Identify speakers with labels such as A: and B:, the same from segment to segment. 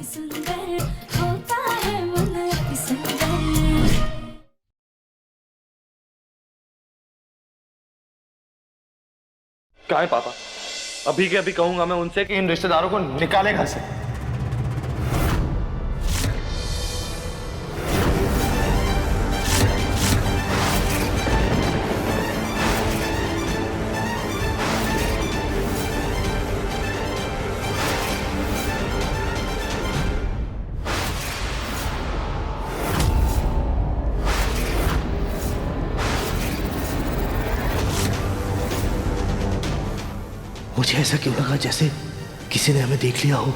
A: सुंदर होता है मन अति सुंदर।
B: कहाँ है पापा? अभी के अभी कहूंगा मैं उनसे कि इन रिश्तेदारों को निकाले घर से।
C: मुझे ऐसा क्यों लगा जैसे किसी ने हमें देख लिया हो।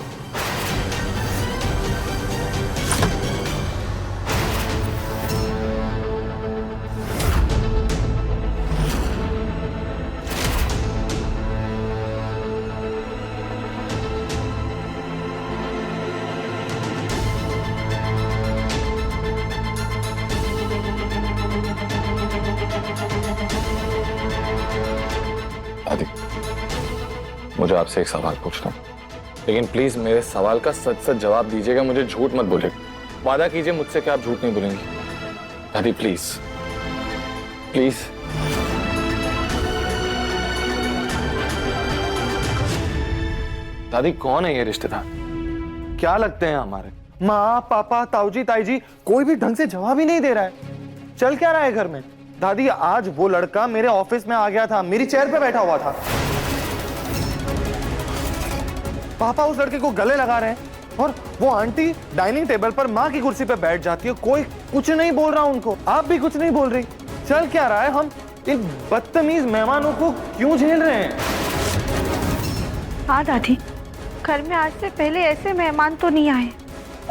B: दादी, मुझे आपसे एक सवाल पूछना है, लेकिन प्लीज मेरे सवाल का सच सच जवाब दीजिएगा, मुझे झूठ मत बोलिएगा। वादा कीजिए मुझसे कि आप झूठ नहीं बोलेंगी। दादी प्लीज प्लीज। दादी कौन है ये रिश्तेदार? क्या लगते हैं हमारे? माँ पापा ताऊजी ताईजी कोई भी ढंग से जवाब ही नहीं दे रहा है। चल क्या रहा है घर में? दादी आज वो लड़का मेरे ऑफिस में आ गया था, मेरी चेयर पे बैठा हुआ था। पापा उस लड़के को गले लगा रहे हैं और वो आंटी डाइनिंग टेबल पर माँ की कुर्सी पे बैठ जाती है। कोई कुछ नहीं बोल रहा उनको, आप भी कुछ नहीं बोल रही। चल क्या रहा है? हम इन बदतमीज मेहमानों को क्यों झेल रहे हैं?
D: हाँ दादी, घर में आज से पहले ऐसे मेहमान तो नहीं आए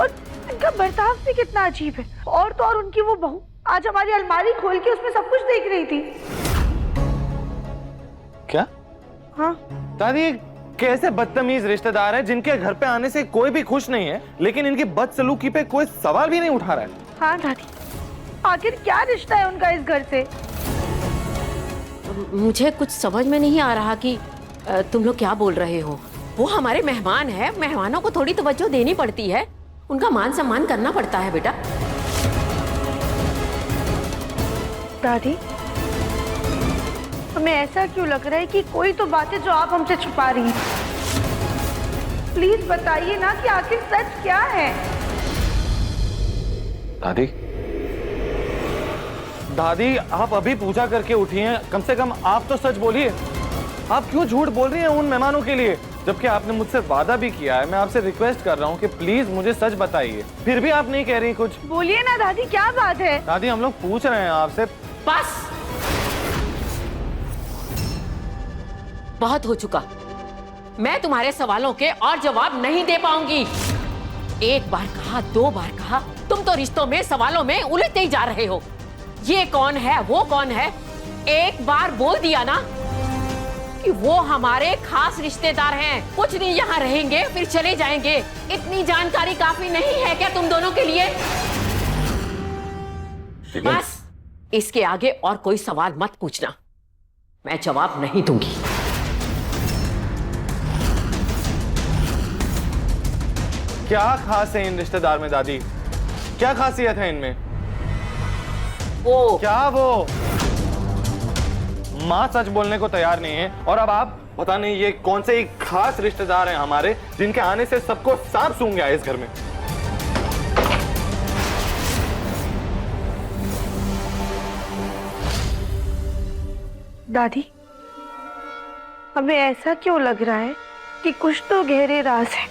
D: और इनका बर्ताव भी कितना अजीब है। और तो और उनकी वो बहू आज हमारी अलमारी खोल के उसमें सब कुछ देख रही थी।
B: क्या?
D: हाँ
B: दादी कैसे बदतमीज रिश्तेदार हैं जिनके घर पे आने से कोई भी खुश नहीं है, लेकिन इनकी बदसलूकी पे कोई सवाल भी नहीं उठा रहा है।
D: हाँ दादी, आखिर क्या रिश्ता है उनका इस घर से?
E: मुझे कुछ समझ में नहीं आ रहा कि तुम लोग क्या बोल रहे हो। वो हमारे मेहमान है, मेहमानों को थोड़ी तवज्जो देनी पड़ती है, उनका मान सम्मान करना पड़ता है बेटा।
D: दादी, हमें ऐसा क्यों लग रहा है कि कोई तो बात है जो आप हमसे छुपा रही हैं। प्लीज बताइए ना कि आखिर सच क्या है।
B: दादी दादी आप अभी पूजा करके उठी हैं, कम से कम आप तो सच बोलिए। आप क्यों झूठ बोल रही हैं उन मेहमानों के लिए, जबकि आपने मुझसे वादा भी किया है। मैं आपसे रिक्वेस्ट कर रहा हूँ कि प्लीज मुझे सच बताइए, फिर भी आप नहीं कह रही कुछ।
D: बोलिए ना दादी, क्या बात है?
B: दादी हम लोग पूछ रहे हैं आपसे।
E: बस बहुत हो चुका। मैं तुम्हारे सवालों के और जवाब नहीं दे पाऊंगी। एक बार कहा, दो बार कहा, तुम तो रिश्तों में सवालों में उलझते ही जा रहे हो। ये कौन है, वो कौन है? एक बार बोल दिया ना कि वो हमारे खास रिश्तेदार हैं, कुछ दिन यहाँ रहेंगे फिर चले जाएंगे। इतनी जानकारी काफी नहीं है क्या तुम दोनों के लिए? बस इसके आगे और कोई सवाल मत पूछना, मैं जवाब नहीं दूंगी।
B: क्या खास है इन रिश्तेदार में दादी? क्या खासियत है इनमें?
E: वो
B: क्या वो? माँ सच बोलने को तैयार नहीं है और अब आप पता नहीं ये कौन से एक खास रिश्तेदार हैं हमारे जिनके आने से सबको सांप सूंघ गया इस घर में।
D: दादी, हमें ऐसा क्यों लग रहा है कि कुछ तो गहरे राज हैं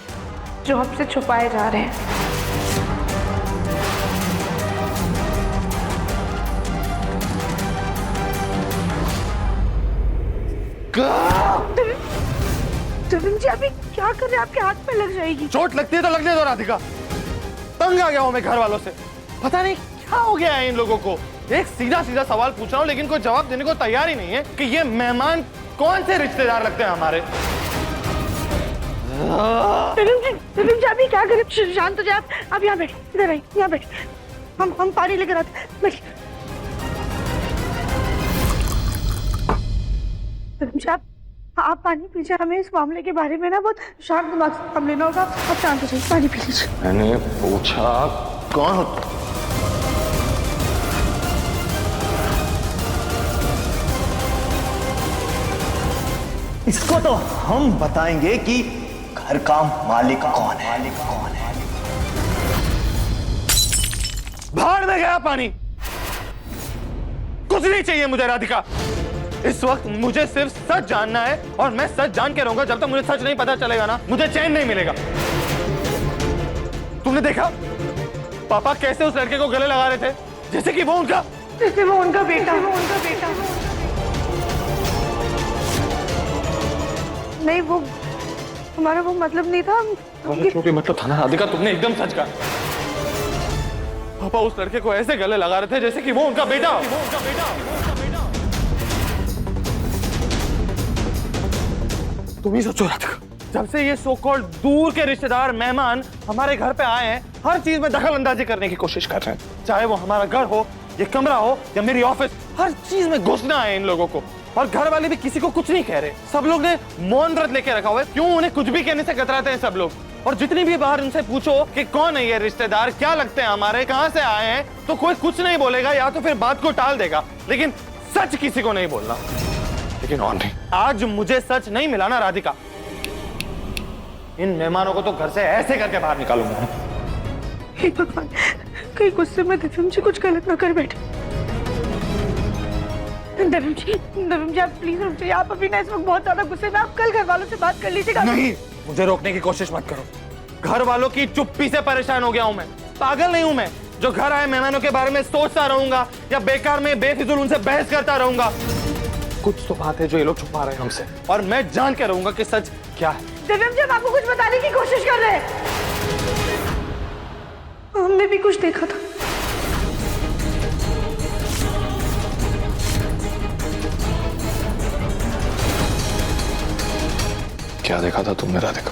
D: जो हमसे छुपाए जा रहे हैं। तुम जी अभी क्या कर रहे हैं? आपके हाथ पे लग जाएगी।
B: चोट लगती है तो लगने दो राधिका। तंग आ गया हूं मैं घर वालों से, पता नहीं क्या हो गया है इन लोगों को। एक सीधा सीधा सवाल पूछ रहा हूं लेकिन कोई जवाब देने को तैयार ही नहीं है कि ये मेहमान कौन से रिश्तेदार लगते हैं हमारे।
D: जी अभी क्या करें? शांत हो जाए आप यहाँ बैठ, इधर आइए, यहाँ बैठ। हम पानी लेकर आते। बैठ। आप आप पानी पीजिए, हमें इस मामले के बारे में ना बहुत शांत दिमाग से काम लेना होगा। आप शांत हो जाइए, पानी पी लीजिए।
B: मैंने पूछा कौन हो?
C: इसको तो हम बताएंगे कि घर का मालिक कौन है।
B: भाड़ में गया पानी। कुछ नहीं चाहिए मुझे राधिका। इस वक्त मुझे सिर्फ सच जानना है और मैं सच जान के रहूंगा। जब तक मुझे सच नहीं पता चलेगा ना, मुझे चैन नहीं मिलेगा। तुमने देखा पापा कैसे उस लड़के को गले लगा रहे थे, जैसे कि वो उनका
D: बेटा। नहीं, वो हमारा वो मतलब नहीं था।
B: जो भी मतलब था ना राधिका, तुमने एकदम सच कहा। पापा उस लड़के को ऐसे गले लगा रहे थे जैसे कि वो उनका बेटा। तुम ही सोचो राधिका, जब से ये सो कॉल्ड दूर के रिश्तेदार मेहमान हमारे घर पे आए हैं, हर चीज में दखल अंदाजी करने की कोशिश कर रहे हैं। चाहे वो हमारा घर हो, ये कमरा हो या मेरी ऑफिस, हर चीज में घुसना है इन लोगों को। और घर वाले भी किसी को कुछ नहीं कह रहे। सब लोग ने मौन व्रत लेके रखा हुआ है। क्यों? उन्हें कुछ भी कहने से कतराते हैं सब लोग। और जितनी भी बाहर उनसे पूछो कि कौन है ये रिश्तेदार, क्या लगते हैं हमारे, कहां से आए हैं, तो कोई कुछ नहीं बोलेगा या तो फिर बात को टाल देगा, लेकिन सच किसी को नहीं बोलना। लेकिन और नहीं, आज मुझे सच नहीं मिला ना राधिका, इन मेहमानों को तो घर से ऐसे करके बाहर निकालूंगा।
D: हे भगवान, कहीं गुस्से में दिव्यम जी कुछ गलत ना कर बैठे। दिव्यम जी आप प्लीज रुक जाइए। आप अभी ना इस वक्त बहुत ज्यादा गुस्से में, आप कल घर वालों से बात कर लीजिएगा।
B: नहीं, मुझे रोकने की कोशिश मत करो। घर वालों की चुप्पी से परेशान हो गया हूं मैं। पागल नहीं हूं मैं जो घर आए मेहमानों के बारे में सोचता रहूंगा या बेकार में बेफिजूल उनसे बहस करता रहूंगा। कुछ तो बात है जो ये लोग छुपा रहे हैं हमसे, और मैं जान के रहूंगा कि सच क्या है।
D: दिव्यम जी हम आपको कुछ बताने की कोशिश कर रहे हैं। हमने भी कुछ देखा था।
B: क्या देखा था तुमने राधिका?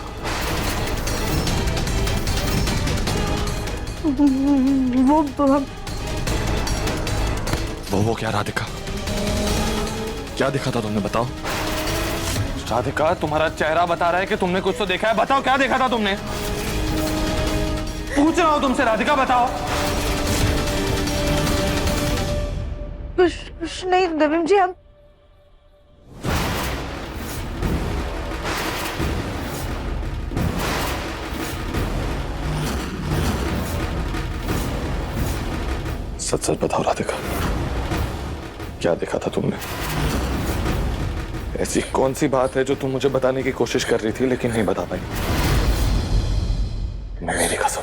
B: वो क्या राधिका? क्या देखा था तुमने, बताओ। राधिका तुम्हारा चेहरा बता रहा है कि तुमने कुछ तो देखा है। बताओ क्या देखा था तुमने? पूछ रहा हूं तुमसे राधिका, बताओ।
D: कुछ नहीं दिव्यम जी, हम
B: सच सच बताओ राधिका, क्या देखा था तुमने? ऐसी कौन सी बात है जो तुम मुझे बताने की कोशिश कर रही थी लेकिन नहीं बता पाई? मेरी कसम।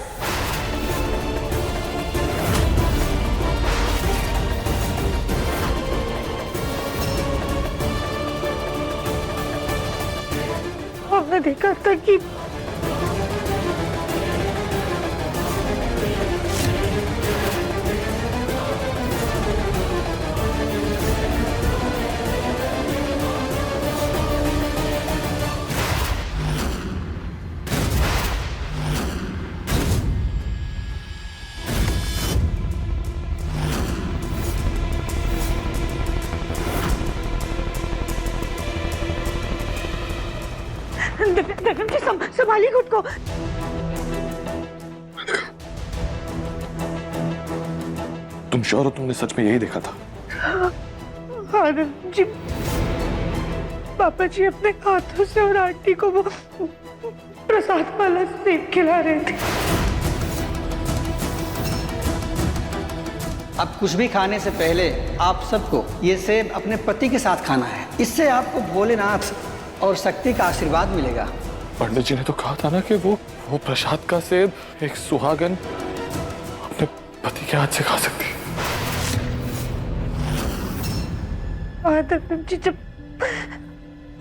D: हमने देखा था कि दिव्यम जी संभालिए खुद को।
B: तुम श्योर हो तुमने सच में यही देखा था?
D: हाँ दिव्यम जी, पापा जी अपने हाथों से और आंटी को वो प्रसाद वाला सेब खिला रहे थे।
F: अब कुछ भी खाने से पहले आप सबको ये सेब अपने पति के साथ खाना है। इससे आपको भोलेनाथ और शक्ति का आशीर्वाद मिलेगा।
B: पंडित जी ने तो कहा था ना कि वो प्रसाद का सेब एक सुहागन अपने पति के हाथ से खा सकती है।
D: जी जब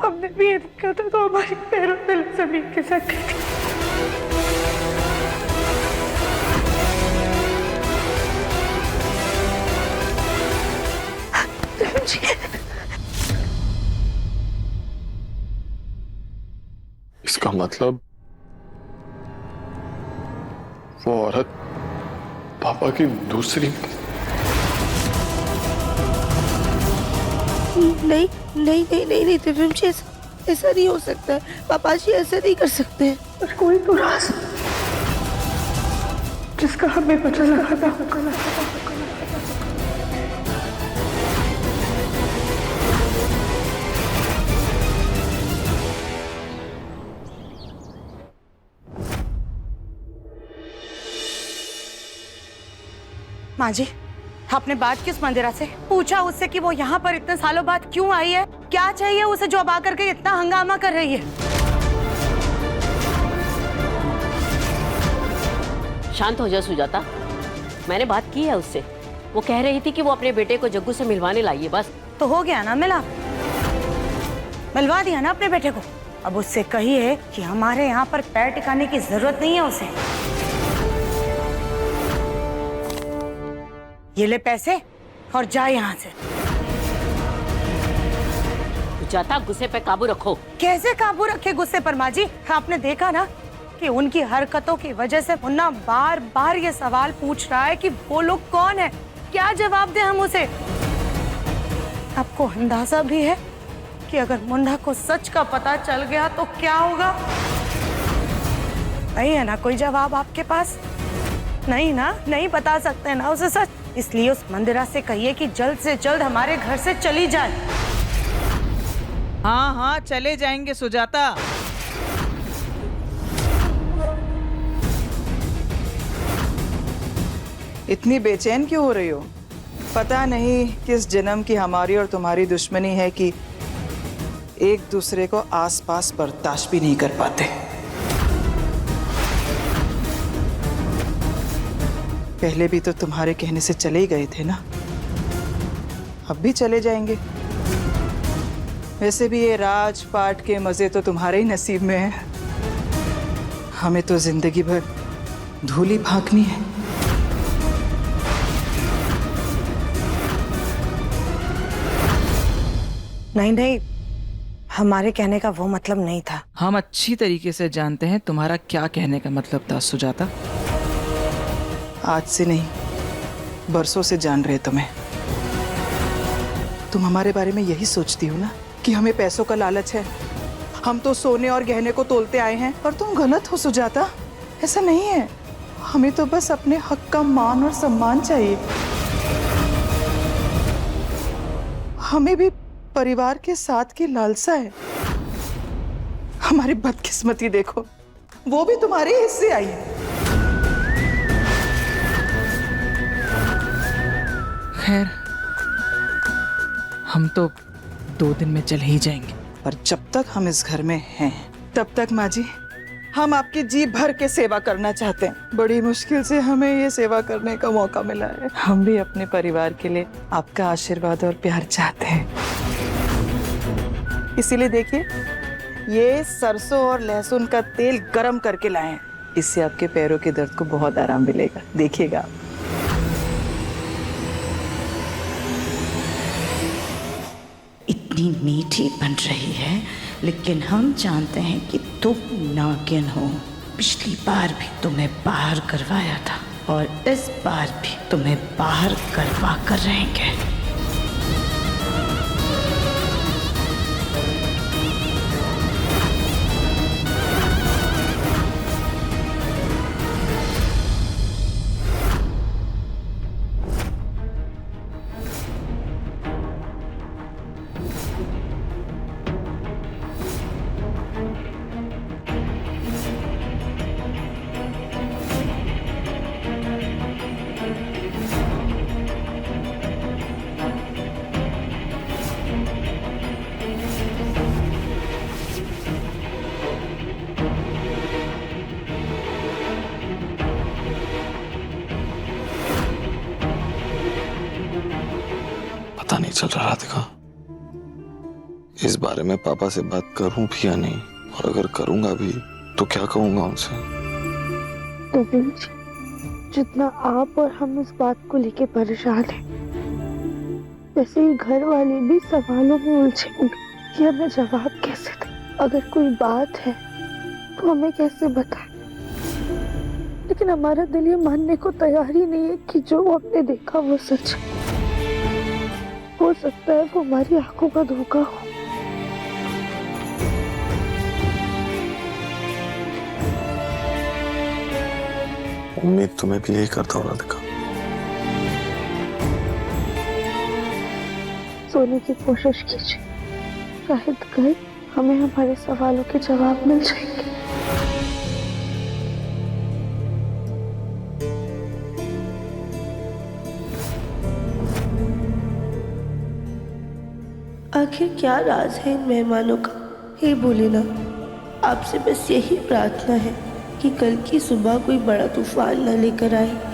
D: हमने भी ये देखा था तो हमारे पैरों तले जमीन के साथ गई थी।
B: इसका मतलब वो औरत पापा की दूसरी?
D: नहीं दिव्यम जी, ऐसा नहीं हो सकता है, पापा जी ऐसा नहीं कर सकते हैं। पर कोई तो राज जिसका हमें पता लगाना होगा। माँ जी, आपने बात की उस मंदिरा से? पूछा उससे कि वो यहाँ पर इतने सालों बाद क्यों आई है? क्या चाहिए उसे जो अब आकर के इतना हंगामा कर रही है?
E: शांत हो जा सुजाता, मैंने बात की है उससे। वो कह रही थी कि वो अपने बेटे को जग्गू से मिलवाने लाई है। बस
D: तो हो गया ना, मिलवा दिया ना अपने बेटे को। अब उससे कहिए कि हमारे यहाँ पर पैर टिकाने की जरूरत नहीं है उसे। ये ले पैसे और जा यहाँ से।
E: सुजाता, गुस्से पे काबू रखो।
D: कैसे काबू रखे गुस्से पर माँ जी? आपने देखा ना कि उनकी हरकतों की वजह से मुन्ना बार बार ये सवाल पूछ रहा है कि वो लोग कौन है, क्या जवाब दें हम उसे? आपको अंदाजा भी है कि अगर मुन्ना को सच का पता चल गया तो क्या होगा? नहीं है ना कोई जवाब आपके पास? नहीं ना, नहीं बता सकते ना उसे सच। इसलिए उस मंदिरा से कहिए कि जल्द से जल्द हमारे घर से चली जाए।
G: हाँ हाँ चले जाएंगे सुजाता। इतनी बेचैन क्यों हो रही हो? पता नहीं किस जन्म की हमारी और तुम्हारी दुश्मनी है कि एक दूसरे को आसपास बर्दाश्त भी नहीं कर पाते। पहले भी तो तुम्हारे कहने से चले ही गए थे ना, अब भी चले जाएंगे। वैसे भी ये राजपाट के मजे तो तुम्हारे ही नसीब में है, हमें तो जिंदगी भर धूली भागनी है।
D: नहीं नहीं, हमारे कहने का वो मतलब नहीं था।
G: हम अच्छी तरीके से जानते हैं तुम्हारा क्या कहने का मतलब था सुजाता। आज से नहीं, बरसों से जान रहे तुम्हें। तुम हमारे बारे में यही सोचती हो ना कि हमें पैसों का लालच है। हम तो सोने और गहने को तोलते आए हैं, पर तुम गलत हो सुजाता। ऐसा नहीं है, हमें तो बस अपने हक का मान और सम्मान चाहिए। हमें भी परिवार के साथ की लालसा है। हमारी बदकिस्मती देखो, वो भी तुम्हारे हिस्से आई है। खैर, हम तो 2 दिन में चले ही जाएंगे, पर जब तक हम इस घर में हैं, तब तक माँ जी हम आपकी जी भर के सेवा करना चाहते हैं। बड़ी मुश्किल से हमें ये सेवा करने का मौका मिला है। हम भी अपने परिवार के लिए आपका आशीर्वाद और प्यार चाहते हैं। इसीलिए देखिए, ये सरसों और लहसुन का तेल गरम करके लाए हैं। इससे आपके पैरों के दर्द को बहुत आराम मिलेगा, देखिएगा।
H: इतनी मीठी बन रही है, लेकिन हम जानते हैं कि तुम नागिन हो। पिछली बार भी तुम्हें बाहर करवाया था और इस बार भी तुम्हें बाहर करवा कर रहेंगे।
I: पता नहीं चल रहा राधिका, इस बारे में पापा से बात करूं भी या नहीं, और अगर करूंगा भी तो क्या कहूंगा उनसे।
D: नवीन जी, जितना आप और हम इस बात को लेके परेशान हैं, वैसे ही घर वाले भी सवालों में उलझे होंगे कि हमें जवाब कैसे दें। अगर कोई बात है तो हमें कैसे बताएं, लेकिन हमारा दिल ये मानने को तैयार ही नहीं है कि जो हमने देखा वो सच है। हो सकता है वो हमारी आंखों का धोखा हो।
I: उम्मीद तुम्हें भी यही करता हूँ राधिका।
D: सोने की कोशिश कीजिए, शायद कल हमें हमारे सवालों के जवाब मिल जाएंगे।
J: आखिर क्या राज है इन मेहमानों का, हे भोलेनाथ, आपसे बस यही प्रार्थना है कि कल की सुबह कोई बड़ा तूफान न लेकर आए।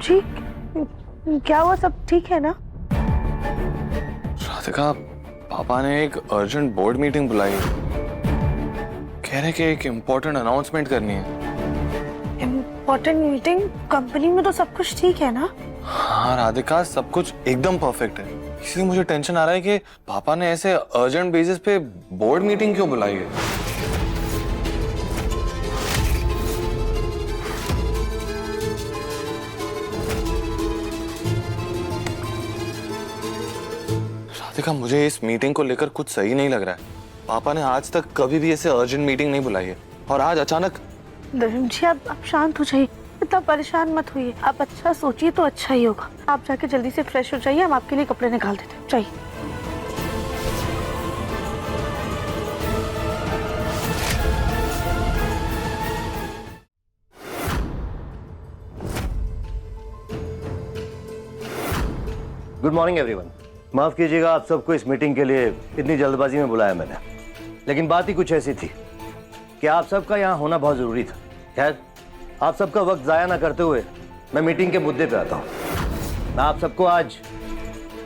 D: जी, क्या हुआ? सब ठीक है ना?
B: राधिका, पापा ने एक अर्जेंट बोर्ड मीटिंग बुलाई है। कह रहे कि एक इम्पोर्टेंट अनाउंसमेंट करनी है।
D: Important meeting? कंपनी में तो सब कुछ ठीक है ना?
B: हाँ राधिका, सब कुछ एकदम परफेक्ट है। इसलिए मुझे टेंशन आ रहा है कि पापा ने ऐसे अर्जेंट बेसिस पे बोर्ड मीटिंग क्यों बुलाई है। राधिका, मुझे इस मीटिंग को लेकर कुछ सही नहीं लग रहा है। पापा ने आज तक कभी भी ऐसे अर्जेंट मीटिंग नहीं बुलाई है और आज अचानक।
D: जी, आप शांत हो जाइए, इतना परेशान मत होइए। आप अच्छा सोचिए तो अच्छा ही होगा। आप जाके जल्दी से फ्रेश हो जाइए, हम आपके लिए कपड़े निकाल देते हैं। जाइए।
C: Good morning everyone. माफ कीजिएगा आप सबको इस मीटिंग के लिए इतनी जल्दबाजी में बुलाया मैंने, लेकिन बात ही कुछ ऐसी थी कि आप सबका यहाँ होना बहुत जरूरी था। खैर, आप सबका वक्त जाया ना करते हुए मैं मीटिंग के मुद्दे पे आता हूँ। मैं आप सबको आज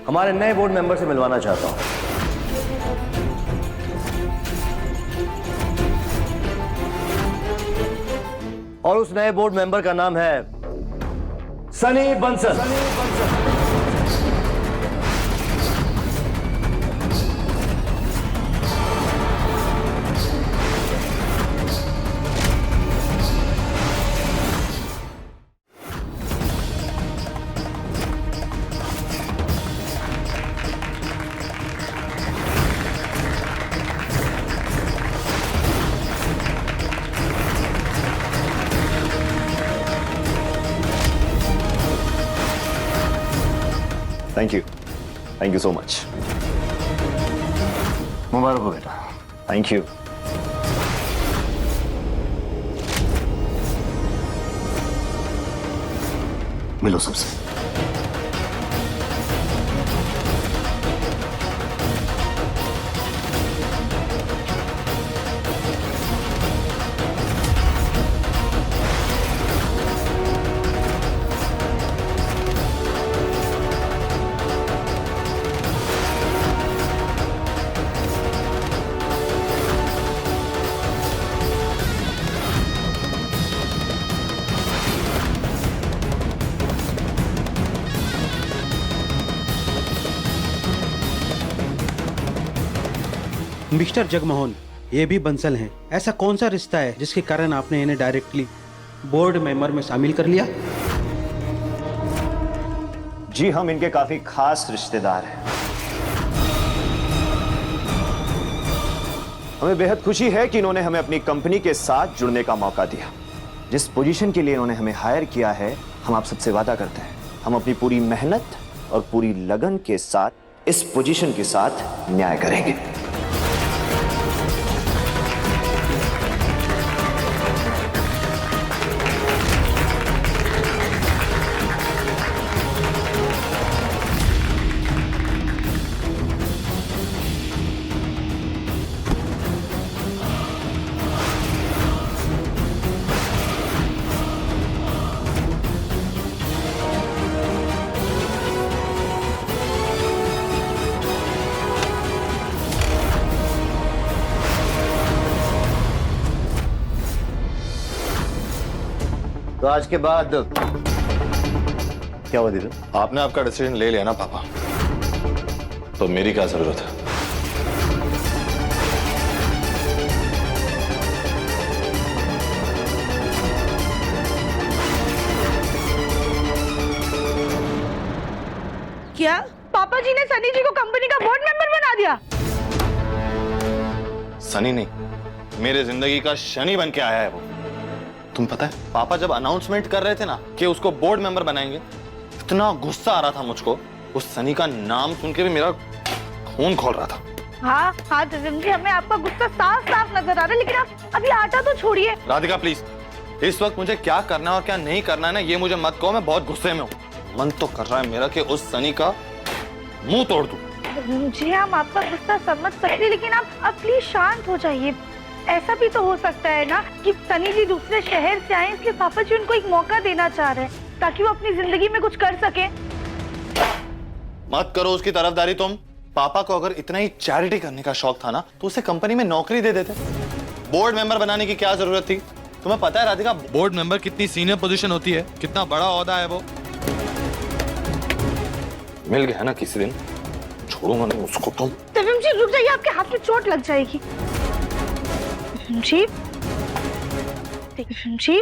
C: हमारे नए बोर्ड मेंबर से मिलवाना चाहता हूँ। और उस नए बोर्ड मेंबर का नाम है Sunny Bansal.
K: Thank you so much.
C: मुबारक हो बेटा।
K: Thank you.
C: मिलो सबसे।
L: मिस्टर जगमोहन, ये भी बंसल हैं। ऐसा कौन सा रिश्ता है जिसके कारण आपने इन्हें डायरेक्टली बोर्ड मेंबर में शामिल कर लिया?
K: जी, हम इनके काफी खास रिश्तेदार हैं। हमें बेहद खुशी है कि इन्होंने हमें अपनी कंपनी के साथ जुड़ने का मौका दिया। जिस पोजीशन के लिए इन्होंने हमें हायर किया है, हम आप सबसे वादा करते हैं हम अपनी पूरी मेहनत और पूरी लगन के साथ इस पोजीशन के साथ न्याय करेंगे।
C: तो आज के बाद क्या हुआ दीदी?
I: आपने आपका डिसीजन ले लिया ना पापा, तो मेरी क्या जरूरत है?
D: क्या पापा जी ने सनी जी को कंपनी का बोर्ड मेंबर बना दिया?
I: सनी नहीं, मेरे जिंदगी का शनि बन के आया है वो। तुम पता है, पापा जब अनाउंसमेंट कर रहे थे ना कि उसको बोर्ड मेंबर बनाएंगे, इतना गुस्सा आ रहा था मुझको। उस सनी का नाम सुन के भी मेरा खून खौल रहा था।
D: हाँ हाँ दिव्यम जी, हमें आपका गुस्सा साफ साफ नजर आ रहा है, लेकिन आप अभी आटा तो छोड़िए।
I: राधिका प्लीज, इस वक्त मुझे क्या करना है और क्या नहीं करना है ना, ये मुझे मत कहो। मैं बहुत गुस्से में हूँ। मन तो कर रहा है मेरा कि उस सनी का मुंह तोड़ दूं।
D: जी हम आपका गुस्सा समझ सकते हैं, लेकिन आप प्लीज शांत हो जाइए। ऐसा भी तो हो सकता है ना कि सनी जी दूसरे शहर से आए, इसलिए पापा जी उनको एक मौका देना चाह रहे हैं ताकि वो अपनी जिंदगी में कुछ कर सके।
I: मत करो उसकी तरफदारी तुम। पापा को अगर इतना ही चैरिटी करने का शौक था ना, तो उसे कंपनी में नौकरी दे देते। बोर्ड मेंबर बनाने की क्या जरूरत थी? तुम्हें पता है राधिका, बोर्ड मेंबर कितनी सीनियर पोजीशन होती है, कितना बड़ा ओहदा है वो। मिल गया ना किसी दिन, छोड़ूंगा नहीं उसको तुम।
D: दिव्यम जी रुक जाइए, आपके हाथ में चोट लग जाएगी। दिव्यम जी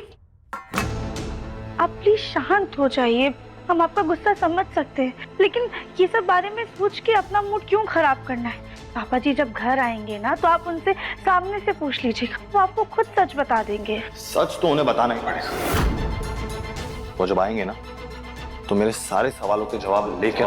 D: आप प्लीज शांत हो जाइए। हम आपका गुस्सा समझ सकते हैं, लेकिन ये सब बारे में सोच के अपना मूड क्यों खराब करना है? पापा जी जब घर आएंगे ना, तो आप उनसे सामने से पूछ लीजिएगा, वो आपको खुद सच बता देंगे।
I: सच तो उन्हें बताना ही पड़ेगा। वो जब आएंगे ना, तो मेरे सारे सवालों के जवाब लेके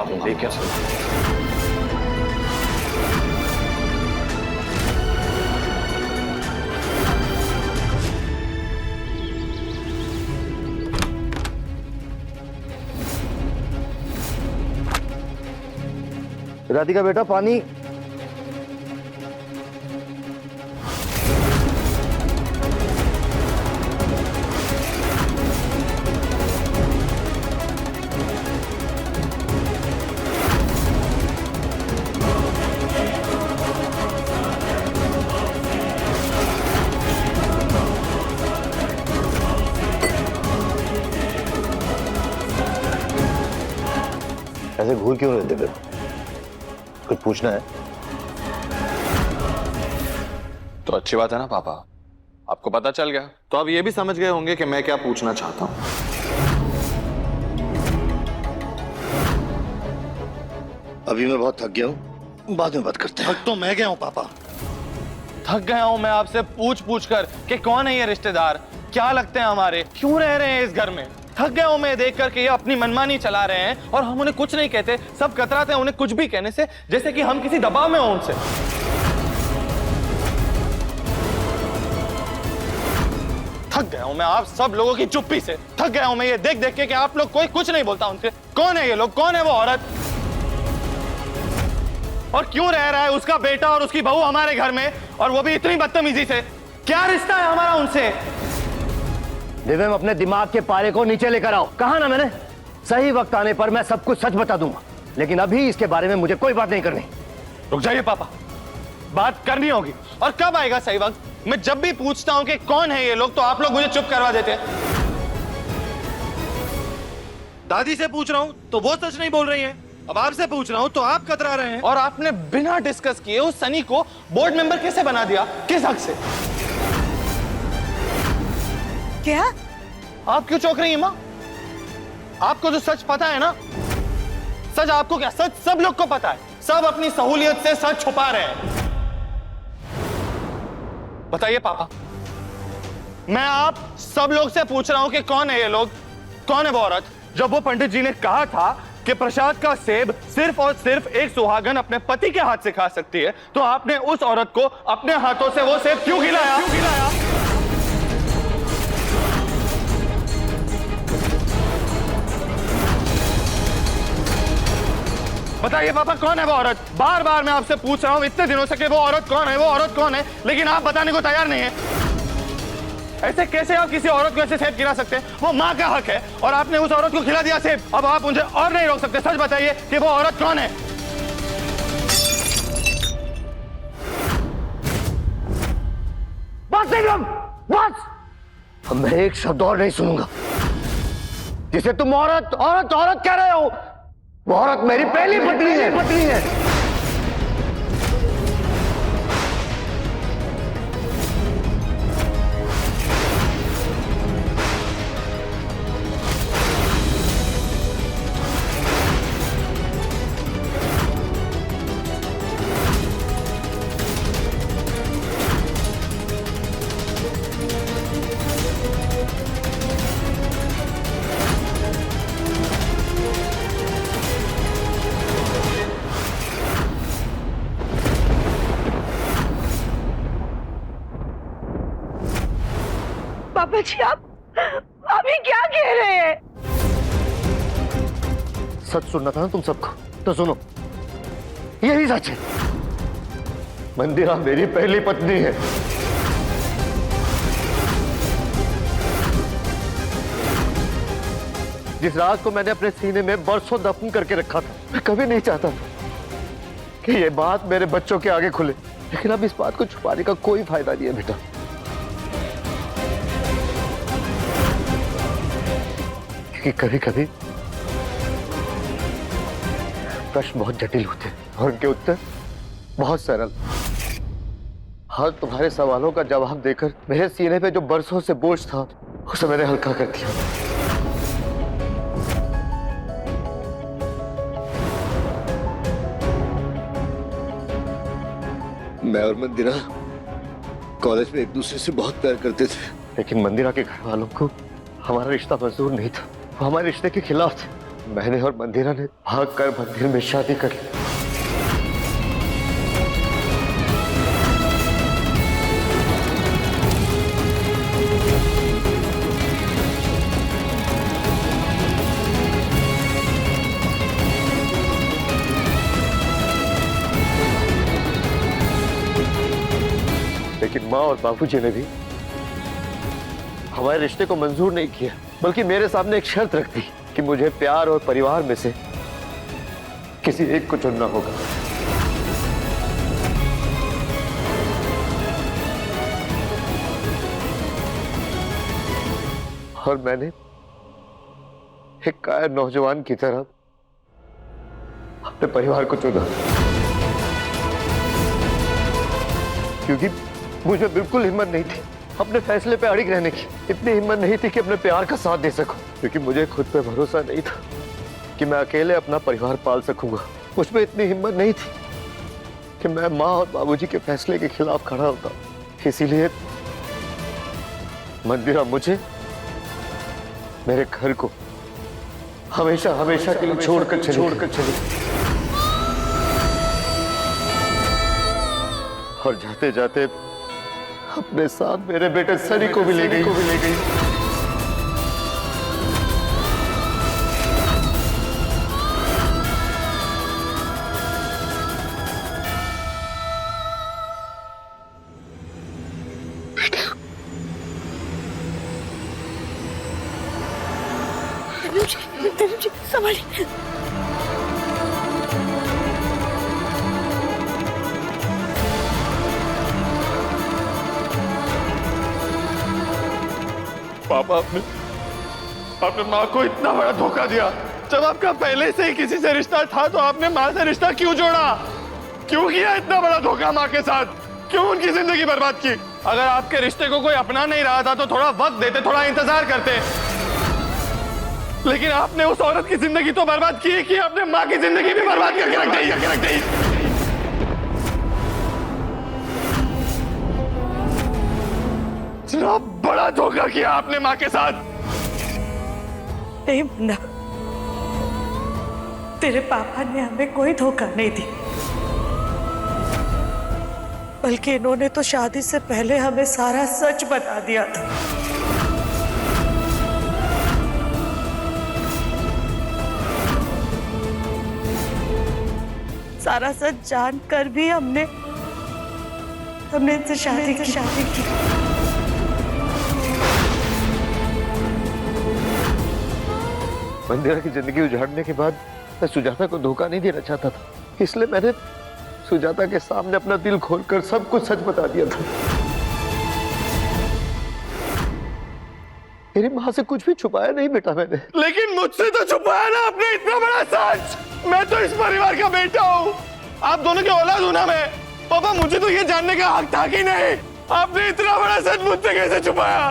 C: राधिका बेटा पानी। ऐसे घूर क्यों रहते फिर? कुछ पूछना है
I: तो अच्छी बात है ना पापा, आपको पता चल गया तो अब ये भी समझ गए होंगे कि मैं क्या पूछना चाहता हूं।
C: अभी मैं बहुत थक गया हूं, बाद में बात करते हैं।
I: थक तो मैं गया हूं पापा, थक गया हूं मैं आपसे पूछ पूछ कर कि कौन है ये रिश्तेदार, क्या लगते हैं हमारे, क्यों रह रहे हैं इस घर में। थक गया हूं मैं देख कर के ये अपनी मनमानी चला रहे हैं और हम उन्हें कुछ नहीं कहते, सब कतराते हैं उन्हें कुछ भी कहने से, जैसे कि हम किसी दबाव में हो उनसे। थक गया हूं मैं आप सब लोगों की चुप्पी से, थक गया हूं मैं ये देख देख के कि आप लोग कोई कुछ नहीं बोलता उनसे। कौन है ये लोग, कौन है वो औरत, और क्यों रह रहा है उसका बेटा और उसकी बहू हमारे घर में, और वो भी इतनी बदतमीजी से? क्या रिश्ता है हमारा उनसे?
C: दिव्यम अपने दिमाग के पारे को नीचे लेकर आओ। कहा ना मैंने, सही वक्त आने पर मैं सब कुछ सच बता दूंगा, लेकिन अभी इसके बारे में मुझे कोई बात नहीं करनी।
I: रुक जाइए पापा, बात करनी होगी। और कब आएगा सही वक्त? मैं जब भी पूछता हूं कि कौन है ये लोग, तो आप लोग मुझे चुप करवा देते हैं। दादी से पूछ रहा हूं तो वो सच नहीं बोल रही है, अब आपसे पूछ रहा हूं तो आप कतरा रहे हैं। और आपने बिना डिस्कस किए उस सनी को बोर्ड मेंबर कैसे बना दिया, किस हक से?
G: क्या?
I: आप क्यों चौंक रही हैं मां? आपको जो सच पता है ना, सच आपको क्या, सच सब लोग को पता है, सब अपनी सहूलियत से सच छुपा रहे हैं। बताइए पापा, मैं आप सब लोग से पूछ रहा हूं कि कौन है ये लोग, कौन है वो औरत? जब वो पंडित जी ने कहा था कि प्रसाद का सेब सिर्फ और सिर्फ एक सुहागन अपने पति के हाथ से खा सकती है, तो आपने उस औरत को अपने हाथों से वो सेब क्यों खिलाया? बताइए पापा, कौन है वो औरत? बार बार मैं आपसे पूछ रहा हूं इतने दिनों से कि वो औरत कौन है, वो औरत कौन है, लेकिन आप बताने को तैयार नहीं है। ऐसे कैसे आप किसी औरत को ऐसे सेब खिला सकते हैं? वो माँ का हक है और आपने उस औरत को खिला दिया सेब। अब आप मुझे और नहीं रोक सकते, सच बताइए कि वो औरत कौन है?
C: बस विक्रम, बस। अब मैं एक शब्द और नहीं सुनूंगा। जिसे तुम औरत औरत औरत कह रहे हो, वो औरत मेरी पहली पत्नी है।
D: पापा जी आप अभी क्या कह रहे हैं?
C: सच सुनना था ना तुम सबको, तो सुनो, यही सच है। मंदिरा मेरी पहली पत्नी है। जिस राज को मैंने अपने सीने में बरसों दफन करके रखा था, मैं कभी नहीं चाहता था कि ये बात मेरे बच्चों के आगे खुले, लेकिन अब इस बात को छुपाने का कोई फायदा नहीं है बेटा। कि कभी कभी प्रश्न बहुत जटिल होते हैं और उनके उत्तर बहुत सरल। हर तुम्हारे सवालों का जवाब देकर मेरे सीने पे जो बरसों से बोझ था उसे मैंने हल्का कर दिया। मैं और मंदिरा कॉलेज में एक दूसरे से बहुत प्यार करते थे, लेकिन मंदिरा के घर वालों को हमारा रिश्ता मंजूर नहीं था। वो हमारे रिश्ते के खिलाफ थे। मैंने और मंदिरा ने भागकर मंदिर में शादी कर ली। लेकिन माँ और बाबूजी ने भी हमारे रिश्ते को मंजूर नहीं किया, बल्कि मेरे सामने एक शर्त रख दी कि मुझे प्यार और परिवार में से किसी एक को चुनना होगा। और मैंने एक कायर नौजवान की तरह अपने परिवार को चुना, क्योंकि मुझे बिल्कुल हिम्मत नहीं थी अपने फैसले पे अड़िग रहने की। इतनी हिम्मत नहीं थी कि अपने प्यार का साथ दे सकूं, क्योंकि मुझे खुद पे भरोसा नहीं था कि मैं अकेले अपना परिवार पाल सकूंगा। मुझमें इतनी हिम्मत नहीं थी कि मैं माँ और बाबूजी के फैसले के खिलाफ खड़ा होता। इसीलिए मंदिरा मुझे, मेरे घर को हमेशा हमेशा के लिए छोड़कर चली और जाते जाते अपने साथ मेरे बेटे सनी को भी ले गई।
D: संभालिए।
I: पापा आपने माँ को इतना बड़ा धोखा दिया। जब आपका पहले से ही किसी से रिश्ता था तो आपने माँ से रिश्ता क्यों जोड़ा? क्यों किया इतना बड़ा धोखा माँ के साथ? क्यों उनकी जिंदगी बर्बाद की? अगर आपके रिश्ते को कोई अपना नहीं रहा था तो थोड़ा वक्त देते, थोड़ा इंतजार करते। लेकिन आपने उस औरत की जिंदगी तो बर्बाद की कि आपने माँ की जिंदगी भी बर्बाद करके रख दी। इतना बड़ा धोखा किया आपने माँ के साथ।
G: नहीं मुन्ना, तेरे पापा ने हमें कोई धोखा नहीं दी, बल्कि इन्होंने तो शादी से पहले हमें सारा सच बता दिया था। सारा सच जानकर भी हमने इनसे शादी की।
C: मंदिरा की जिंदगी उजाड़ने के बाद मैं सुजाता को धोखा नहीं देना चाहता था, इसलिए मैंने सुजाता के सामने अपना दिल खोलकर सब कुछ सच बता दिया था।
K: मेरी माँ से कुछ भी छुपाया नहीं बेटा मैंने।
I: लेकिन मुझसे तो छुपाया ना आपने इतना बड़ा सच। मैं तो इस परिवार का बेटा हूँ, आप दोनों की औलाद हूं ना मैं। पापा मुझे तो ये जानने का हक था कि नहीं, आपने इतना बड़ा सच मुझसे कैसे छुपाया?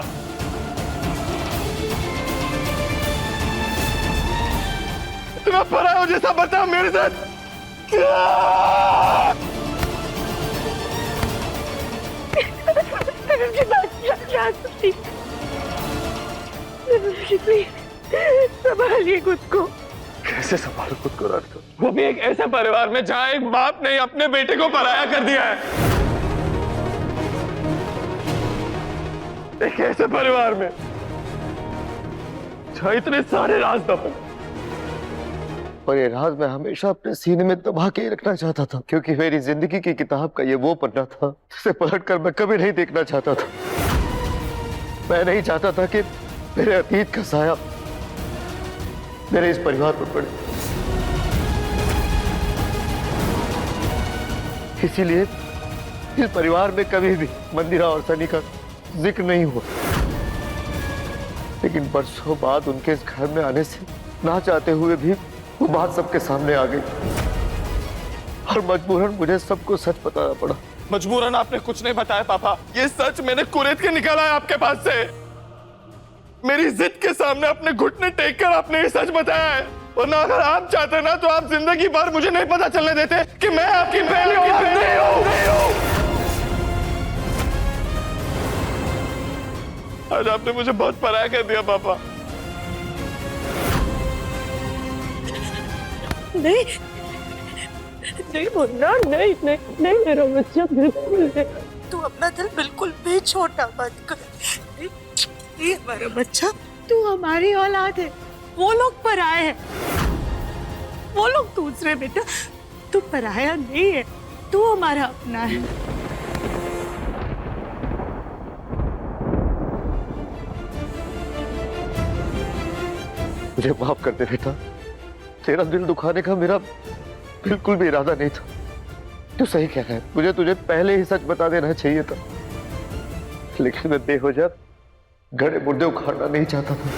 I: इतना पराया जैसा बता मेरे साथ।
D: संभालिए खुद को।
I: कैसे संभालू खुद को राधिका? वो भी एक ऐसे परिवार में जहां एक बाप ने अपने बेटे को पराया कर दिया है। एक ऐसे परिवार में जहां इतने सारे राज दफन।
K: और ये राज मैं हमेशा अपने सीने में दबा के ही रखना चाहता था, क्योंकि मेरी जिंदगी की किताब का ये वो पन्ना था जिसे पलटकर मैं कभी नहीं देखना चाहता था। मैं नहीं चाहता था कि मेरे अतीत का साया मेरे इस परिवार पर पड़े। इसीलिए इस परिवार में कभी भी मंदिरा और सनी का जिक्र नहीं हुआ। लेकिन बरसों बाद उनके इस घर में आने से ना चाहते हुए भी वो बात सबके सामने आ गई और मजबूरन मुझे सबको सच बताना पड़ा।
I: मजबूरन आपने कुछ नहीं बताया पापा, ये सच मैंने कुरेद के निकाला है आपके पास से। मेरी जिद के सामने अपने घुटने टेक कर आपने ये सच बताया है। वरना अगर आप चाहते ना तो आप जिंदगी भर मुझे नहीं पता चलने देते कि मैं आपकी पहली औलाद नहीं हूं। आज आपने मुझे बहुत पराया कर दिया पापा।
D: नहीं नहीं मुन्ना, नहीं नहीं नहीं मेरा बच्चा, बिल्कुल नहीं। तू अपना दिल बिल्कुल भी छोटा मत कर। ये हमारा बच्चा, तू हमारी औलाद है। वो लोग पराए हैं, वो लोग दूसरे। बेटा तू पराया नहीं है, तू हमारा अपना है।
K: मुझे माफ कर दे बेटा, तेरा दिल दुखाने का मेरा बिल्कुल भी इरादा नहीं था। तू सही कह रहा है, मुझे तुझे पहले ही सच बता देना चाहिए था। लेकिन मैं बेवजह गड़े मुर्दे उखाड़ना नहीं चाहता था।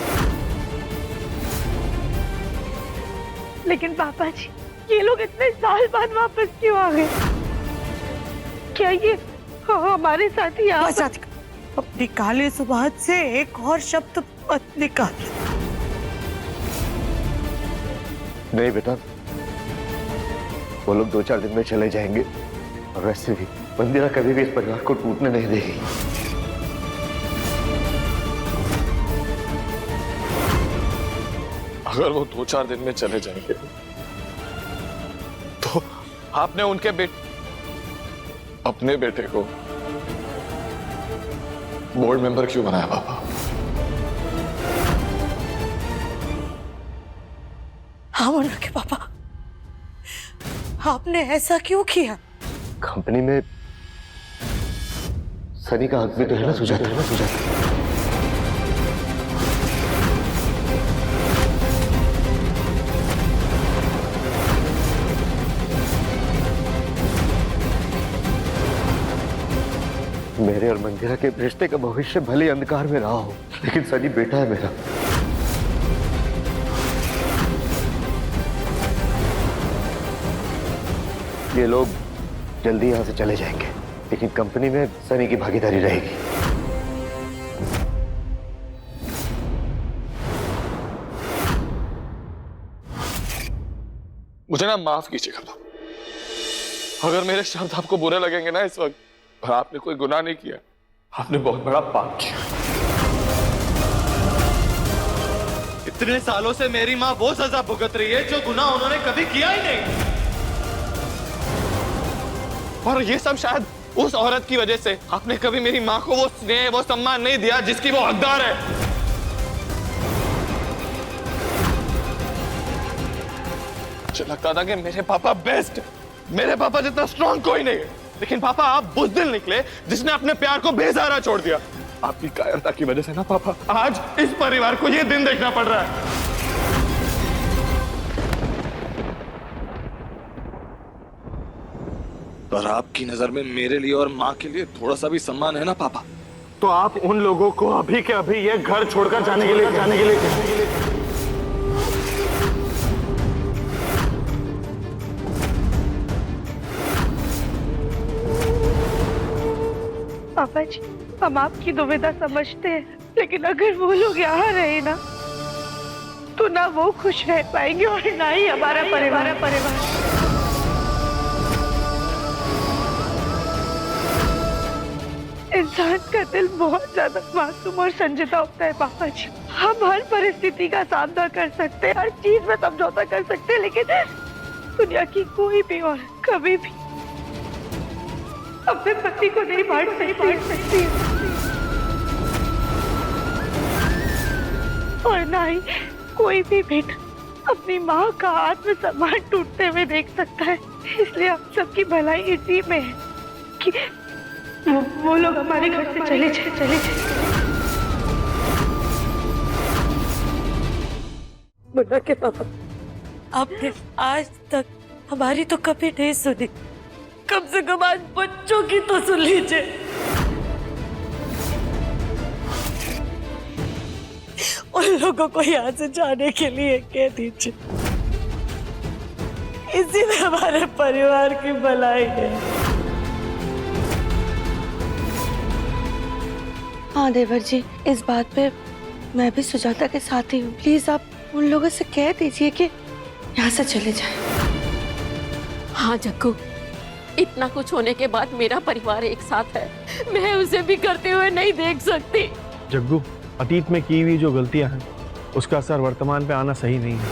D: लेकिन पापा जी, ये लोग इतने साल बाद वापस क्यों आ गए? क्या ये हमारे साथ ही अपनी काले जुबान से एक और शब्द मत निकाल।
K: नहीं बेटा, वो लोग 2-4 दिन में चले जाएंगे और वैसे भी मंदिरा कभी भी इस परिवार को टूटने नहीं देगी।
I: अगर वो 2-4 दिन में चले जाएंगे तो आपने उनके अपने बेटे को बोर्ड मेंबर क्यों बनाया पापा?
D: हाँ मुन्ना के पापा, आपने ऐसा क्यों किया?
K: कंपनी में सनी का हक भी तो है ना सुजाता। मेरे और मंदिरा के रिश्ते का भविष्य भले अंधकार में रहा हो, लेकिन सनी बेटा है मेरा। ये लोग जल्दी यहां से चले जाएंगे, लेकिन कंपनी में सनी की भागीदारी रहेगी।
I: मुझे ना माफ कीजिएगा, अगर मेरे शब्द आपको बुरे लगेंगे ना इस वक्त, और आपने कोई गुनाह नहीं किया, आपने बहुत बड़ा पाप किया। इतने सालों से मेरी माँ वो सजा भुगत रही है जो गुनाह उन्होंने कभी किया ही नहीं। और ये सब शायद उस औरत की वजह से। आपने कभी मेरी माँ को वो स्नेह, वो सम्मान नहीं दिया जिसकी वो हकदार है। मुझे लगता था कि मेरे पापा बेस्ट, मेरे पापा जितना स्ट्रॉन्ग कोई नहीं है, लेकिन पापा आप बुज़दिल निकले जिसने अपने प्यार को बेसहारा छोड़ दिया। आपकी कायरता की वजह से ना पापा, आज इस परिवार को ये दिन देखना पड़ रहा है। पर आपकी नजर में मेरे लिए और माँ के लिए थोड़ा सा भी सम्मान है ना पापा? तो आप उन लोगों को अभी के अभी ये घर छोड़कर जाने के लिए
D: पापा जी, हम आपकी दुविधा समझते हैं, लेकिन अगर वो लोग यहाँ रहे ना, तो ना वो खुश रह पाएंगे और ना ही हमारा परिवार। इंसान का दिल बहुत ज्यादा मासूम और संजीदा होता है पापा जी। हम हर परिस्थिति का सामना कर सकते हैं, हर चीज में समझौता कर सकते हैं, लेकिन दुनिया की कोई भी औरत कभी भी अपने पति को नहीं बांट सकती और ना ही कोई भी बेटा अपनी माँ का आत्मसम्मान टूटते हुए देख सकता है। इसलिए आप सबकी भलाई इसी में है कि वो लोग हमारे घर से चले जाए।
J: मुन्ना के पापा, आपने आज तक हमारी तो कभी नहीं सुनी, कम से कम आज बच्चों की तो सुन लीजिए। उन लोगों को यहाँ से जाने के लिए कह दीजिए, इसी में हमारे परिवार की भलाई है।
D: हाँ देवर जी, इस बात पे मैं भी सुजाता के साथ ही हूँ। प्लीज आप उन लोगों से कह दीजिए कि यहाँ से चले जाएं।
E: हाँ जग्गू, इतना कुछ होने के बाद मेरा परिवार एक साथ है, मैं उसे भी करते हुए नहीं देख सकती।
I: जग्गू, अतीत में की हुई जो गलतियां हैं उसका असर वर्तमान पे आना सही नहीं है।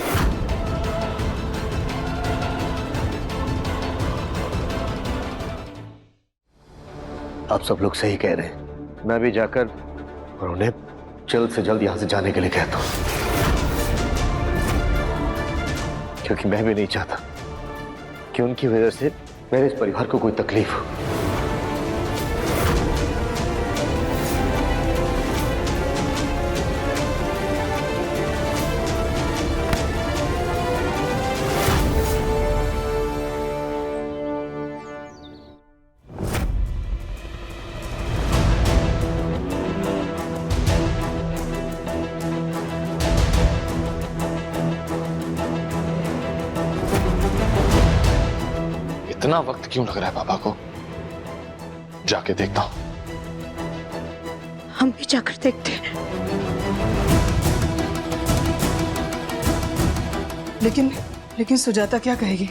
C: आप सब लोग सही कह रहे हैं। मैं भी जाकर और उन्हें जल्द से जल्द यहां से जाने के लिए कहता हूं, क्योंकि मैं भी नहीं चाहता कि उनकी वजह से मेरे इस परिवार को कोई तकलीफ हो।
I: इतना वक्त क्यों लग रहा है पापा को? जाके देखता हूं।
D: हम भी जाकर देखते हैं।
G: लेकिन सुजाता क्या कहेगी?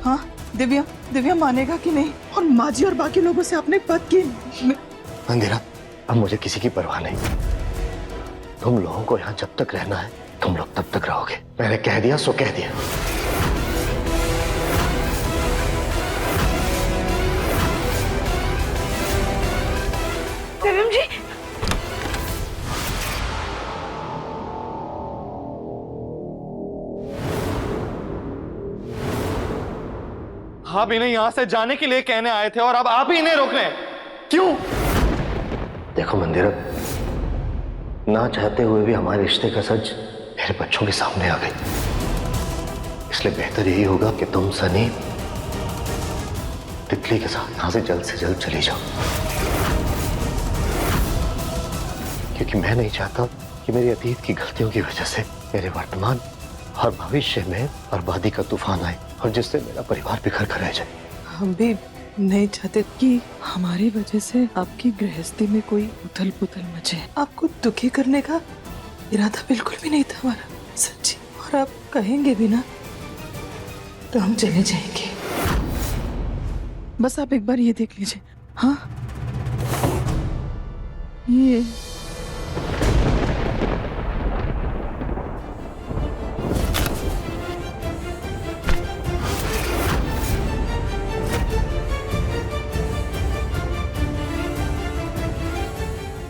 G: हाँ, दिव्या मानेगा कि नहीं? और माँ जी और बाकी लोगों से अपने पद की
C: मंदिरा, अब मुझे किसी की परवाह नहीं। तुम लोगों को यहाँ जब तक रहना है, तुम लोग तब तक रहोगे। मैंने कह दिया सो कह दिया।
D: जी,
I: आप इन्हें यहाँ से जाने के लिए कहने आए थे और अब आप ही इन्हें रोक रहे हैं, क्यों?
C: देखो मंदिरा, ना चाहते हुए भी हमारे रिश्ते का सच मेरे बच्चों के सामने आ गई। इसलिए बेहतर यही होगा कि तुम सनी तितली के साथ यहाँ से जल्द चली जाओ, क्योंकि मैं नहीं चाहता कि मेरी अतीत की गलतियों की वजह से मेरे वर्तमान और भविष्य में बर्बादी का तूफान आए और जिससे मेरा परिवार बिखर कर रह जाए।
G: हम भी नहीं चाहते कि हमारी वजह से आपकी गृहस्थी में कोई उथल पुथल मचे। आपको दुखी करने का इरादा बिल्कुल भी नहीं था हमारा, सच्ची। और आप कहेंगे भी ना तो हम चले जाएंगे। बस आप एक बार ये देख लीजिए। हाँ, ये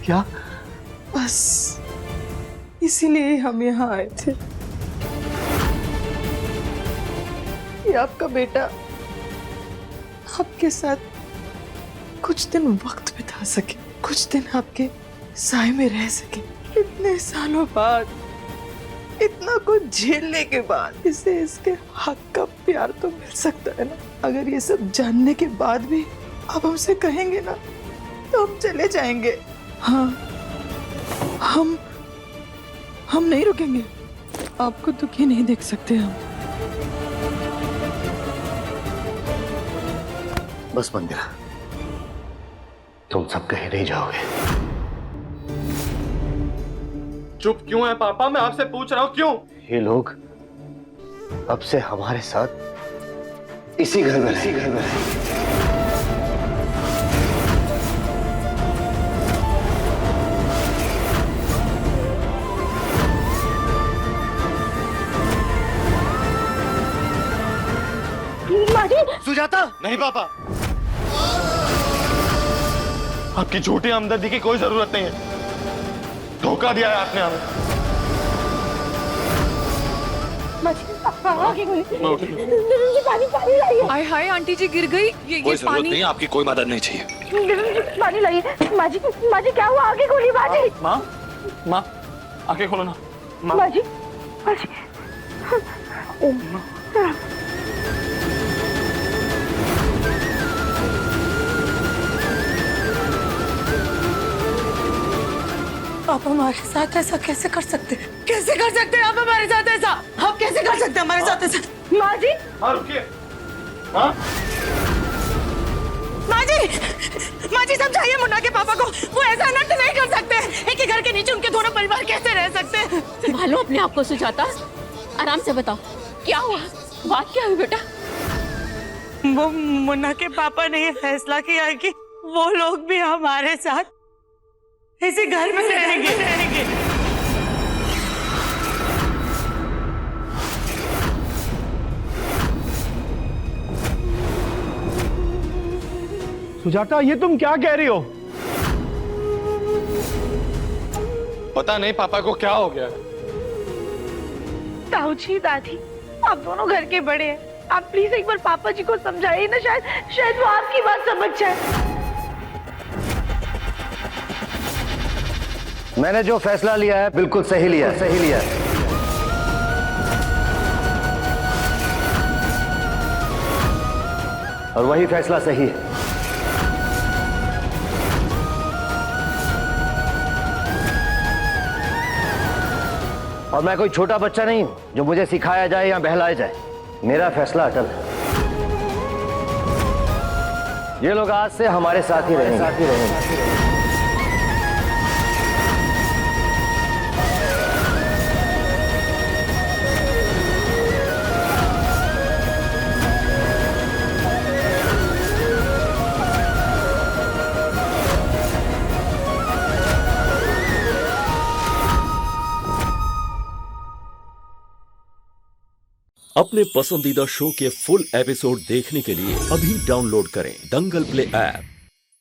B: क्या?
G: बस इसीलिए हम यहाँ आए थे कि आपका बेटा आपके साथ कुछ दिन वक्त बिता सके, कुछ दिन आपके साए में रह सके। इतने सालों बाद, इतना कुछ झेलने के बाद इसे इसके हक का प्यार तो मिल सकता है ना। अगर ये सब जानने के बाद भी आप हमसे कहेंगे ना तो हम चले जाएंगे। हाँ, हम नहीं रुकेंगे। आपको दुखी नहीं देख सकते हम।
C: बस मंदिरा, तुम सब कहीं नहीं जाओगे।
I: चुप क्यों है पापा? मैं आपसे पूछ रहा हूँ क्यों?
C: ये लोग अब से हमारे साथ इसी घर में रहेंगे।
I: सुजाता! नहीं पापा, आपकी झूठी हमदर्दी की कोई जरूरत नहीं है। धोखा दिया है आपने हमें।
D: हाय हाय, आंटी जी गिर गई। ये पानी
M: नहीं, आपकी कोई मदद नहीं चाहिए।
D: पानी लाइए। माजी, माजी क्या हुआ? आगे खोलिए माजी।
I: माँ आंखें खोलो ना।
D: माजी, माजी। आप हमारे साथ ऐसा कैसे कर सकते हैं? कैसे कर सकते हैं आप हमारे साथ ऐसा? आप कैसे कर सकते हैं हमारे साथ ऐसा? माँ जी,
I: हाँ रुकिए। हाँ
D: माँ जी समझाइए मुन्ना के पापा को। वो ऐसा अनर्थ नहीं कर सकते। एक ही घर के नीचे उनके दोनों परिवार कैसे रह सकते हैं?
E: संभालो अपने आप को सुजाता, आराम से बताओ क्या हुआ, बात क्या हुई बेटा?
H: वो मुन्ना के पापा ने ये फैसला किया है कि वो लोग भी हमारे साथ इसी घर में रहेंगे।
I: सुजाता, ये तुम क्या कह रही हो? पता नहीं पापा को क्या हो गया।
D: ताऊ जी, दादी, आप दोनों घर के बड़े हैं। आप प्लीज एक बार पापा जी को समझाइए ना, शायद वो आपकी बात समझ जाए।
C: मैंने जो फैसला लिया है बिल्कुल सही लिया है। और वही फैसला सही है। और मैं कोई छोटा बच्चा नहीं हूं जो मुझे सिखाया जाए या बहलाया जाए। मेरा फैसला अटल है। ये लोग आज से हमारे साथ ही रहेंगे।
M: अपने पसंदीदा शो के फुल एपिसोड देखने के लिए अभी डाउनलोड करें दंगल प्ले ऐप।